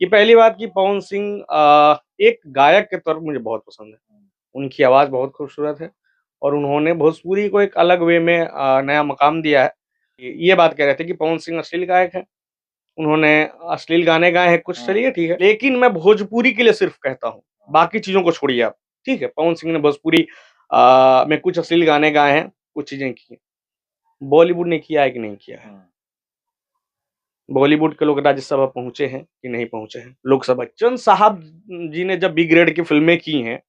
कि पहली बात कि पवन सिंह एक गायक के तौर पे मुझे बहुत पसंद है। उनकी आवाज़ बहुत खूबसूरत है और उन्होंने भोजपुरी को एक अलग वे में नया मकाम दिया है। ये बात कह रहे थे कि पवन सिंह अश्लील गायक हैं। उन्होंने अश्लील गाने गाए हैं कुछ, चलिए ठीक है। लेकिन मैं भोजपुरी के लिए सिर्फ़ कहता हूँ, बाकी चीज़ों को छोड़िए आप, ठीक है? पवन सिंह ने भोजपुरी में कुछ अश्लील गाने गाए हैं, कुछ चीज़ें की हैं। बॉलीवुड ने किया है कि नहीं किया है? बॉलीवुड के लोग राज्यसभा पहुँचे हैं कि नहीं पहुँचे हैं? लोकसभा बच्चन साहब जी ने जब बी ग्रेड की फ़िल्में की हैं,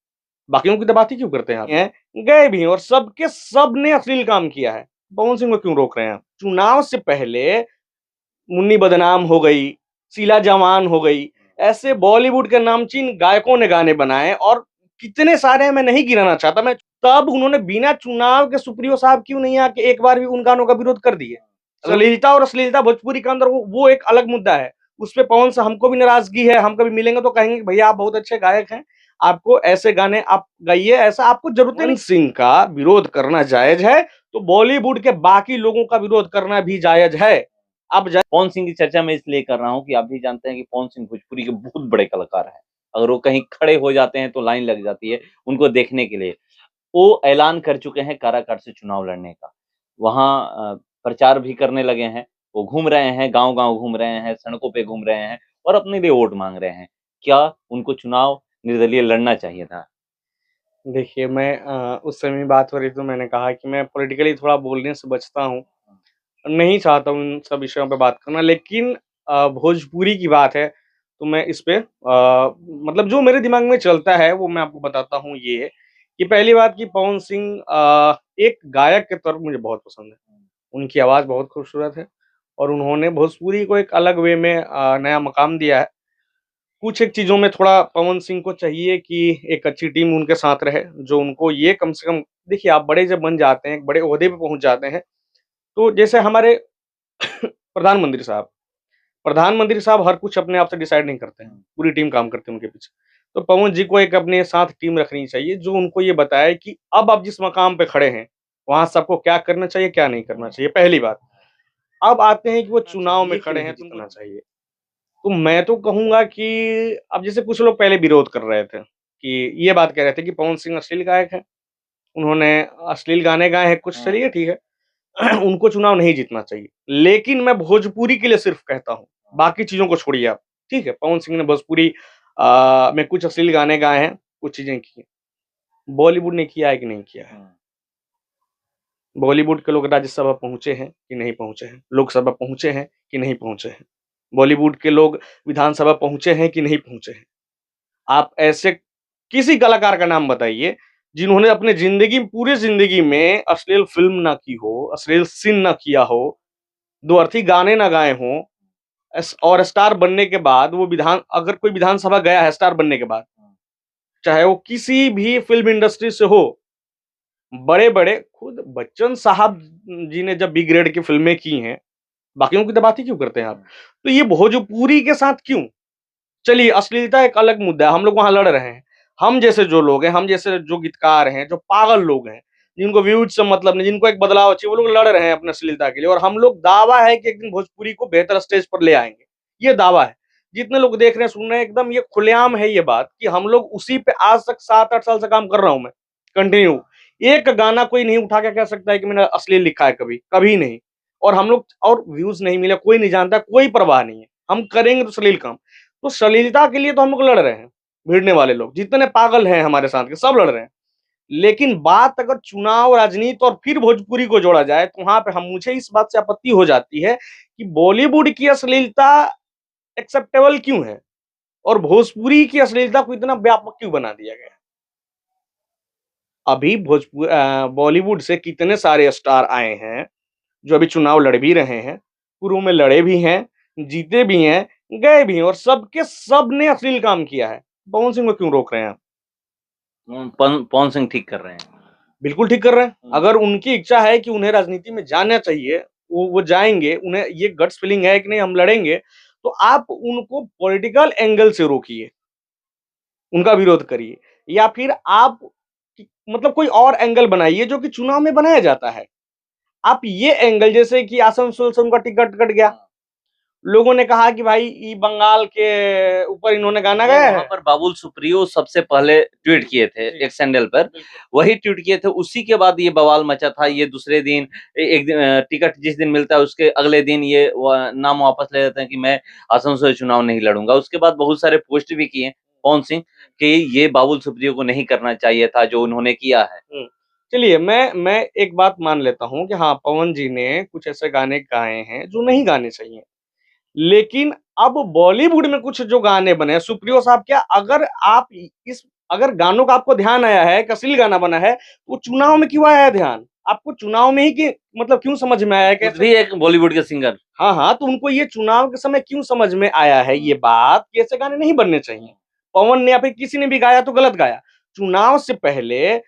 बाकियों की तो बात ही क्यों करते हैं आप? गए भी हैं और सब के सब ने अश्लील काम किया है। पवन सिंह को क्यों रोक रहे हैं आप? चुनाव से पहले मुन्नी बदनाम हो गई, शीला जवान हो गई, ऐसे बॉलीवुड के नामचीन गायकों ने गाने बनाए और कितने सारे हैं मैं नहीं गिनाना चाहता मैं। तब उन्होंने बिना चुनाव के सुप्रीयो साहब क्यों नहीं आके एक बार भी उन गानों का विरोध कर दिए? श्लीलता और अश्लीलता भोजपुरी के अंदर वो एक अलग मुद्दा है। उसपे पवन से हमको भी नाराज़गी है, हम कभी मिलेंगे तो कहेंगे कि भैया आप बहुत अच्छे गायक हैं, आपको ऐसे गाने आप गाइए, ऐसा आपको ज़रूरत नहीं। सिंह का विरोध करना जायज़ है, तो बॉलीवुड के बाकी लोगों का विरोध करना भी जायज़ है। अब जा पवन सिंह की चर्चा मैं इसलिए कर रहा हूँ कि आप भी जानते हैं कि पवन सिंह भोजपुरी के बहुत बड़े कलाकार हैं। अगर वो कहीं खड़े हो जाते हैं तो लाइन लग जाती है उनको देखने के लिए। वो ऐलान कर चुके हैं काराकाट से चुनाव लड़ने का। वहाँ प्रचार भी करने लगे हैं। वो घूम रहे हैं, गाँव-गाँव घूम रहे हैं, सड़कों पे घूम रहे हैं और अपने लिए वोट माँग रहे हैं। क्या उनको चुनाव निर्दलीय लड़ना चाहिए था? देखिए मैं उस समय बात हो रही तो मैंने कहा कि मैं पॉलिटिकली थोड़ा बोलने से बचता हूँ। नहीं चाहता हूँ इन सब विषयों पे बात करना लेकिन भोजपुरी की बात है तो मैं इस पे मतलब जो मेरे दिमाग में चलता है वो मैं आपको बताता हूँ ये कि पहली बात कि पवन सिंह एक गायक के तौर पे मुझे बहुत पसंद है। उनकी आवाज़ बहुत खूबसूरत है और उन्होंने भोजपुरी को एक अलग वे में नया मकाम दिया है। कुछ एक चीज़ों में थोड़ा पवन सिंह को चाहिए कि एक अच्छी टीम उनके साथ रहे, जो उनको ये कम से कम देखिए आप बड़े जब बन जाते हैं, एक बड़े ओहदे पे पहुँच जाते हैं, तो जैसे हमारे प्रधानमंत्री साहब प्रधानमंत्री साहब हर कुछ अपने आप से डिसाइड नहीं करते हैं, पूरी टीम काम करती है उनके पीछे। तो पवन जी को एक अपने साथ टीम रखनी चाहिए, जो उनको ये बताए कि अब आप जिस मकाम पे खड़े हैं, वहाँ सबको क्या करना चाहिए, क्या नहीं करना चाहिए, पहली बात। अब आते हैं कि वो चुनाव में खड़े हैं, तो उनको जीतना चाहिए। तो मैं तो कहूँगा कि अब जैसे कुछ लोग पहले विरोध कर रहे थे, कि ये बात कह रहे थे कि पवन सिंह अश्लील गायक हैं। उन्होंने अश्लील गाने गाए हैं कुछ, चलिए ठीक है। उनको चुनाव नहीं जीतना चाहिए। लेकिन मैं भोजपुरी के लिए सिर्फ़ कहता हूँ, बाकी चीज़ों को छोड़िए आप, ठीक है? पवन सिंह ने भोजपुरी में कुछ अश्लील गाने गाए हैं, कुछ चीज़ें की हैं। बॉलीवुड ने किया है कि नहीं किया है? बॉलीवुड के लोग राज्यसभा पहुँचे हैं कि नहीं पहुँचे हैं? लोकसभा पहुँचे हैं कि नहीं पहुँचे हैं? बॉलीवुड के लोग विधानसभा पहुँचे हैं कि नहीं पहुँचे हैं? आप ऐसे किसी कलाकार का नाम बताइए, जिन्होंने अपने पूरी ज़िंदगी में अश्लील फ़िल्म ना की हो, अश्लील सीन ना किया हो, 2 अर्थी गाने ना गाए हों और स्टार बनने के बाद वो अगर कोई विधानसभा गया है स्टार बनने के बाद, चाहे वो किसी भी फ़िल्म इंडस्ट्री से हो, बड़े-बड़े खुद बच्चन साहब जी ने जब बी ग्रेड की फ़िल्में की हैं, बाकियों की तो बात ही क्यों करते हैं आप? तो ये भोजपुरी के साथ क्यों? चलिए अश्लीलता एक अलग मुद्दा है, हम लोग वहाँ लड़ रहे हैं। हम जैसे जो लोग हैं, हम जैसे जो गीतकार हैं, जो पागल लोग हैं, जिनको व्यूज़ से मतलब नहीं, जिनको एक बदलाव चाहिए, वो लोग लड़ रहे हैं अपने अश्लीलता के लिए और हम लोग दावा है कि एक दिन भोजपुरी को बेहतर स्टेज पर ले आएँगे। ये दावा है। जितने लोग देख रहे हैं, सुन रहे हैं, एकदम ये खुलेआम है ये बात कि हम लोग उसी पे आज तक 7-8 साल से काम कर रहा हूँ मैं, कंटिन्यू। एक गाना कोई नहीं उठा के कह सकता है कि मैंने अश्लील लिखा है कभी, कभी नहीं। और हम लोग और व्यूज़ नहीं मिले, कोई नहीं जानता, कोई परवाह नहीं है। हम करेंगे तो अश्लील काम। तो श्लीलता के लिए तो हम लोग लड़ रहे हैं, भिड़ने वाले लोग, जितने पागल हैं हमारे साथ के सब लड़ रहे हैं। लेकिन बात अगर चुनाव, राजनीति और फिर भोजपुरी को जोड़ा जाए, तो वहाँ पे हम मुझे इस बात से आपत्ति हो जाती है कि बॉलीवुड की अश्लीलता एक्सेप्टेबल क्यों है? और भोजपुरी की अश्लीलता को इतना व्यापक क्यों बना दिया गया है? अभी बॉलीवुड से कितने सारे स्टार आए हैं, जो अभी चुनाव लड़ भी रहे हैं, पूर्व में लड़े भी हैं, जीते भी हैं, गए भी हैं और सबके सब ने अश्लील काम किया है। पवन सिंह को क्यों रोक रहे हैं आप? पवन सिंह ठीक कर रहे हैं। बिल्कुल ठीक कर रहे हैं। अगर उनकी इच्छा है कि उन्हें राजनीति में जाना चाहिए, वो जाएँगे, उन्हें ये गट्स फीलिंग है कि नहीं हम लड़ेंगे, तो आप उनको पॉलिटिकल एंगल से रोकिए, उनका विरोध करिए या फिर आप मतलब कोई और एंगल बनाइए जो कि चुनाव में बनाया जाता है। आप ये एंगल जैसे कि आसनसोल से उनका टिकट कट गया, लोगों ने कहा कि भाई ये बंगाल के ऊपर इन्होंने गाना गाया वहाँ है। पर बाबुल सुप्रियो सबसे पहले ट्वीट किए थे जी। एक सैंडल पर, वही ट्वीट किए थे, उसी के बाद ये बवाल मचा था। ये दूसरे दिन एक दिन टिकट जिस दिन मिलता है उसके अगले दिन ये नाम वापस ले लेते हैं कि मैं आसाम से चुनाव नहीं लड़ूंगा। उसके बाद बहुत सारे पोस्ट भी किए पवन सिंह कि ये बाबुल सुप्रियो को नहीं करना चाहिए था जो उन्होंने किया है। चलिए मैं एक बात मान लेता हूँ कि हाँ, पवन जी ने कुछ ऐसे गाने गाए हैं जो नहीं गाने चाहिए। लेकिन अब बॉलीवुड में कुछ जो गाने बने हैं, सुप्रियो साहब क्या अगर आप इस अगर गानों का आपको ध्यान आया है, एक अश्लील गाना बना है, तो चुनाव में क्यों आया है ध्यान? आपको चुनाव में ही कि मतलब क्यों समझ में आया है कि खुद भी एक बॉलीवुड के सिंगर। हाँ, हाँ, तो उनको ये चुनाव के समय क्यों समझ में आया है ये बात कि ऐसे गाने नहीं बनने चाहिए। पवन ने या फिर किसी ने भी गाया तो गलत गाया। चुनाव से पहले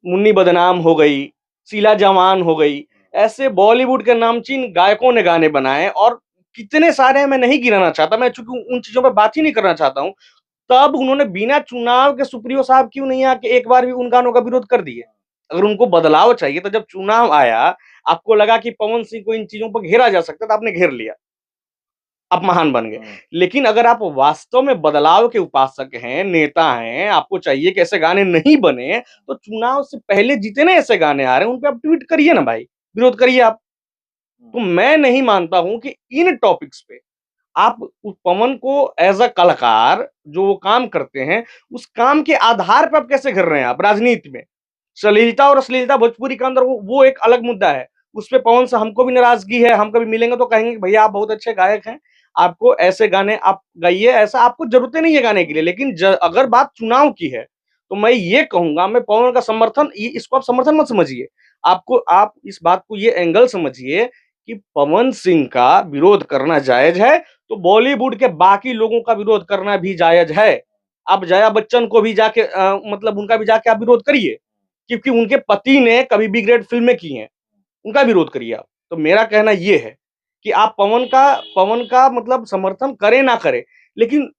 मुन्नी बदनाम हो गई, शीला जवान हो गई, ऐसे बॉलीवुड के नामचीन गायकों ने गाने बनाए और कितने सारे हैं मैं नहीं गिनाना चाहता, मैं चूँकि उन चीज़ों पे बात ही नहीं करना चाहता हूँ। तब उन्होंने बिना चुनाव के सुप्रियो साहब क्यों नहीं आके एक बार भी उन गानों का विरोध कर दिए? अगर उनको बदलाव चाहिए तो जब चुनाव आया, आपको लगा कि पवन सिंह को इन चीज़ों पर घेरा जा सकता है तो आपने घेर लिया। आप महान बन गए। लेकिन अगर आप वास्तव में बदलाव के उपासक हैं, नेता हैं, आपको चाहिए कि ऐसे गाने नहीं बने, तो चुनाव से पहले जितने ऐसे गाने आ रहे हैं, उन पे आप ट्वीट करिए ना भाई, विरोध करिए आप। तो मैं नहीं मानता हूँ कि इन टॉपिक्स पे आप उस पवन को एज़ अ कलाकार जो वो काम करते हैं, उस काम के आधार पे आप कैसे कर रहे हैं आप राजनीति में? श्लीलता और अश्लीलता भोजपुरी के अंदर वो एक अलग मुद्दा है। उसपे पवन से हमको भी नाराज़गी है, हम कभी मिलेंगे तो कहेंगे कि भैया आप बहुत अच्छे गायक हैं, आपको ऐसे गाने आप गाइए, ऐसा आपको ज़रूरतें नहीं है गाने के लिए। लेकिन अगर बात चुनाव की है, तो मैं ये कहूँगा मैं पवन का समर्थन इ इसको आप समर्थन मत समझिए। आप इस बात को ये एंगल समझिए कि पवन सिंह का विरोध करना जायज़ है, तो बॉलीवुड के बाकी लोगों का विरोध करना भी जायज़ है। आप जया बच्चन को भी जाके मतलब उनका भी जाके आप विरोध करिए। क्योंकि उनके पति ने कभी बी ग्रेड फ़िल्में की हैं, उनका विरोध करिए आप। तो मेरा कहना ये है कि आप पवन का मतलब समर्थन करें ना करें, लेकिन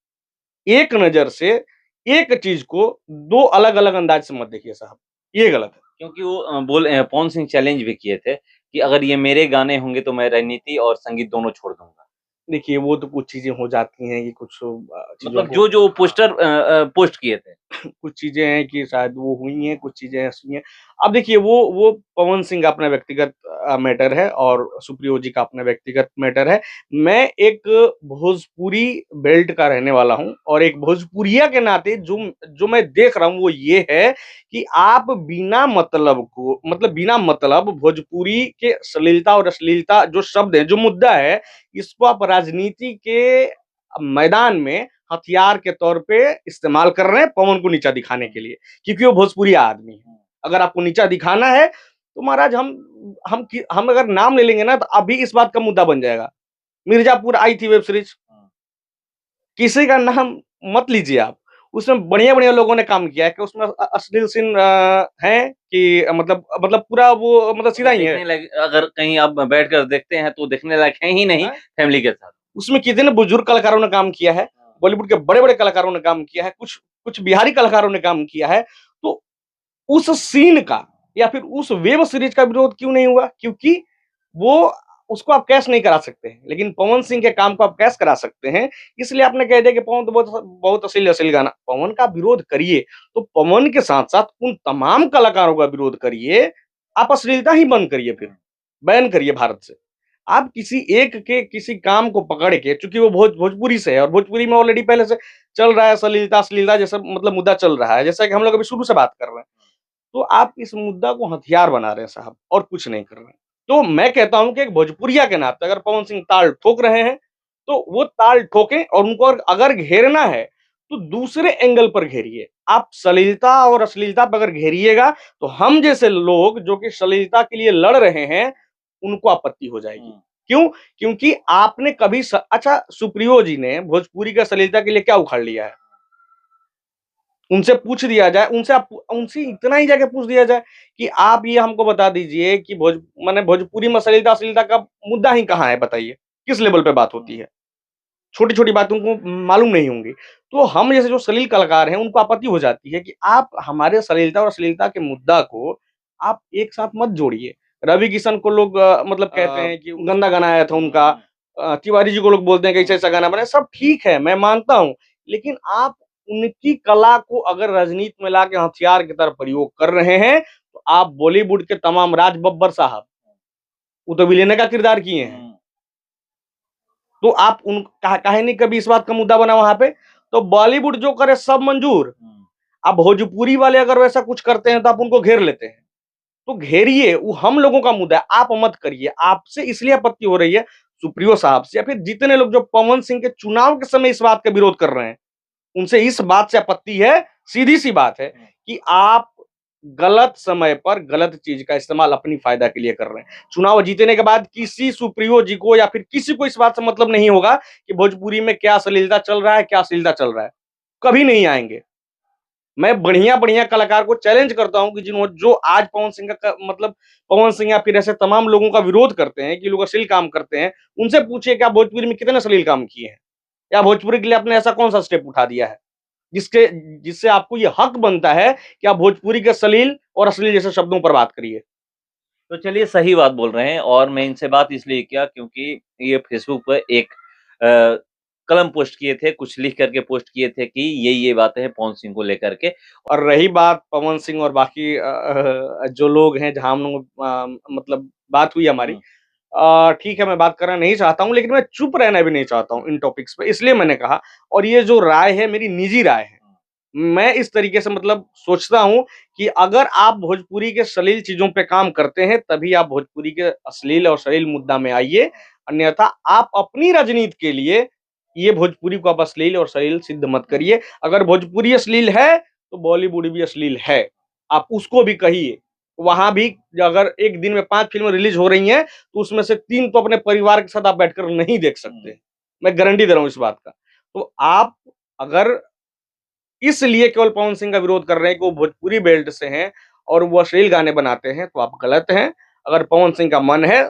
एक नज़र से एक चीज़ को 2 अलग-अलग अंदाज़ से मत देखिए साहब, ये गलत है। क्योंकि वो पवन सिंह चैलेंज भी किए थे कि अगर ये मेरे गाने होंगे तो मैं राजनीति और संगीत दोनों छोड़ दूँगा। देखिए वो तो कुछ चीज़ें हो जाती हैं कि कुछ चीज़ों मतलब को जो पोस्टर पोस्ट किए थे। कुछ चीज़ें हैं कि शायद वो हुई हैं, कुछ चीज़ें ऐसी हैं। अब देखिए वो पवन सिंह का अपना व्यक्तिगत मैटर है और सुप्रियो जी का अपना व्यक्तिगत मैटर है। मैं एक भोजपुरी बेल्ट का रहने वाला हूँ और एक भोजपुरिया के नाते जो मैं देख रहा हूँ वो ये है कि आप बिना मतलब भोजपुरी के श्लीलता और अश्लीलता जो शब्द है, जो मुद्दा है, इसको आप राजनीति के मैदान में हथियार के तौर पे इस्तेमाल कर रहे हैं पवन को नीचा दिखाने के लिए, क्योंकि वो भोजपुरिया आदमी है। अगर आपको नीचा दिखाना है, तो महाराज हम अगर नाम ले लेंगे ना तो अभी इस बात का मुद्दा बन जाएगा। मिर्ज़ापुर आई थी वेब सीरीज़, किसी का नाम मत लीजिए आप। उसमें बढ़िया-बढ़िया लोगों ने काम किया है कि उसमें अश्लील सीन हैं कि मतलब पूरा वो मतलब सीधा ही है। देखने लायक अगर कहीं आप बैठकर देखते हैं तो देखने लायक है ही नहीं फैमिली के साथ। उसमें कितने बुजुर्ग कलाकारों ने काम किया है, बॉलीवुड के बड़े-बड़े कलाकारों ने काम किया है, कुछ कुछ बिहारी कलाकारों ने काम किया है। तो उस सीन का या फिर उस वेब सीरीज़ का विरोध क्यों नहीं हुआ? क्योंकि वो उसको आप कैश नहीं करा सकते हैं, लेकिन पवन सिंह के काम को आप कैश करा सकते हैं। इसलिए आपने कह दिया कि पवन तो बहुत बहुत अश्लील गाना। पवन का विरोध करिए, तो पवन के साथ-साथ उन तमाम कलाकारों का विरोध करिए। आप अश्लीलता ही बंद करिए फिर, बैन करिए भारत से। आप किसी एक के किसी काम को पकड़ के चूँकि वो भोजपुरी से है और भोजपुरी में ऑलरेडी पहले से चल रहा है सलीलता, अश्लीलता जैसा मतलब मुद्दा चल रहा है, जैसा कि हम लोग अभी शुरू से बात कर रहे हैं। तो आप इस मुद्दा को हथियार बना रहे हैं साहब और कुछ नहीं कर रहे हैं। तो मैं कहता हूँ कि एक भोजपुरिया के नाते अगर पवन सिंह ताल ठोक रहे हैं, तो वो ताल ठोकें और उनको अगर घेरना है, तो दूसरे एंगल पर घेरिए। आप सलीलता और अश्लीलता पे अगर घेरिएगा, तो हम जैसे लोग जो कि सलीलता के लिए लड़ रहे हैं, उनको आपत्ति हो जाएगी। क्यों? क्योंकि आपने कभी अच्छा सुप्रियो जी ने भोजपुरी का सलीलता के लिए क्या उखाड़ लिया है? उनसे पूछ दिया जाए, उनसे इतना ही जाके पूछ दिया जाए कि आप ये हमको बता दीजिए कि माने भोजपुरी में अश्लीलता का मुद्दा ही कहाँ है बताइए? किस लेवल पे बात होती है? छोटी-छोटी बातें उनको मालूम नहीं होंगी। तो हम जैसे जो सलील कलाकार हैं, उनको आपत्ति हो जाती है कि आप हमारे सलीलता और अश्लीलता के मुद्दा को आप एक साथ मत जोड़िए। रवि किशन को लोग मतलब कहते हैं कि गंदा गाना आया था उनका, तिवारी जी को लोग बोलते हैं कि ऐसा गाना बनाए, सब ठीक है, मैं मानता हूँ। लेकिन आप उनकी कला को अगर राजनीति में लाके हथियार की तरह प्रयोग कर रहे हैं, तो आप बॉलीवुड के तमाम राज बब्बर साहब, वो तो विलेन का किरदार किए हैं। तो आप उन काहे नहीं कभी इस बात का मुद्दा बना वहाँ पे? तो बॉलीवुड जो करे सब मंजूर। अब भोजपुरी वाले अगर वैसा कुछ करते हैं तो आप उनको घेर लेते हैं। तो घेरिए, वो हम लोगों का मुद्दा है, आप मत करिए। आपसे इसलिए आपत्ति हो रही है सुप्रियो साहब से या फिर जितने लोग जो पवन सिंह के चुनाव के समय इस बात का विरोध कर रहे हैं, उनसे इस बात से आपत्ति है, सीधी-सी बात है कि आप गलत समय पर गलत चीज़ का इस्तेमाल अपनी फ़ायदा के लिए कर रहे हैं। चुनाव जीतने के बाद किसी सुप्रियो जी को या फिर किसी को इस बात से मतलब नहीं होगा कि भोजपुरी में क्या अश्लीलता चल रहा है, क्या अश्लीलता चल रहा है। कभी नहीं आएँगे। मैं बढ़िया-बढ़िया कलाकार को चैलेंज करता हूँ कि जो आज पवन सिंह का मतलब पवन सिंह या फिर ऐसे तमाम लोगों का विरोध करते हैं कि लोग अश्लील काम करते हैं, उनसे पूछिए कि आप भोजपुरी में कितने अश्लील काम किए हैं? या भोजपुरी के लिए आपने ऐसा कौन-सा स्टेप उठा दिया है? जिसके जिससे आपको ये हक बनता है कि आप भोजपुरी के अश्लील और अश्लील जैसे शब्दों पर बात करिए। तो चलिए सही बात बोल रहे हैं और मैं इनसे बात इसलिए किया क्योंकि ये फेसबुक पे एक कलम पोस्ट किए थे, कुछ लिख करके पोस्ट किए थे कि ये बातें हैं पवन सिंह को लेकर के। और रही बात पवन सिंह और बाकी जो लोग हैं जहाँ हम लोग मतलब बात हुई हमारी हुँ, ठीक है मैं बात करना नहीं चाहता हूँ लेकिन मैं चुप रहना भी नहीं चाहता हूँ इन टॉपिक्स पे इसलिए मैंने कहा और ये जो राय है मेरी निजी राय है। मैं इस तरीके से मतलब सोचता हूँ कि अगर आप भोजपुरी के अश्लील चीज़ों पे काम करते हैं, तभी आप भोजपुरी के अश्लील और श्लील मुद्दा में आइए। अन्यथा आप अपनी राजनीति के लिए ये भोजपुरी को आप अश्लील और श्लील सिद्ध मत करिए। अगर भोजपुरी अश्लील है, तो बॉलीवुड भी अश्लील है। आप उसको भी कहिए। वहाँ भी अगर एक दिन में 5 फ़िल्में रिलीज़ हो रही हैं, तो उसमें से 3 तो अपने परिवार के साथ आप बैठकर नहीं देख सकते। मैं गारंटी दे रहा हूँ इस बात का। तो आप अगर इसलिए केवल पवन सिंह का विरोध कर रहे हैं कि वो भोजपुरी बेल्ट से हैं और वो अश्लील गाने बनाते हैं, तो आप गलत हैं। अगर पवन सिंह का मन है,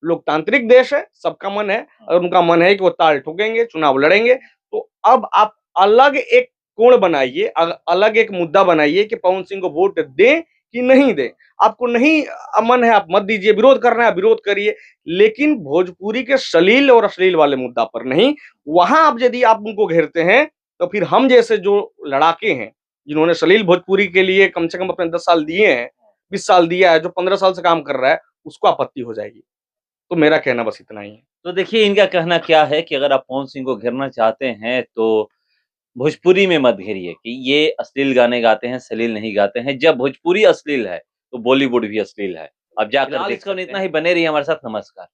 लोकतांत्रिक देश है, सबका मन है, अगर उनका मन है कि वो ताल ठोकेंगे, चुनाव लड़ेंगे, तो अब आप अलग एक कोण बनाइए, अलग एक मुद्दा बनाइए कि पवन सिंह को वोट दें कि नहीं दें। आपको नहीं मन है, आप मत दीजिए, विरोध करना है, विरोध करिए, लेकिन भोजपुरी के श्लील और अश्लील वाले मुद्दा पर नहीं। वहाँ आप यदि आप उनको घेरते हैं तो फिर हम जैसे जो लड़ाके हैं, जिन्होंने सलील भोजपुरी के लिए कम से कम अपने 10 साल दिए हैं, 20 साल दिया है, जो 15 साल से काम कर रहा है, उसको आपत्ति हो जाएगी। तो मेरा कहना बस इतना ही है। तो देखिए इनका कहना क्या है कि अगर आप पवन सिंह को घेरना चाहते हैं तो भोजपुरी में मत घेरिए कि ये अश्लील गाने गाते हैं, श्लील नहीं गाते हैं। जब भोजपुरी अश्लील है, तो बॉलीवुड भी अश्लील है। अब जाकर फिलहाल देख इसका सकते हैं। इतना ही बने रहिए हमारे साथ, नमस्कार।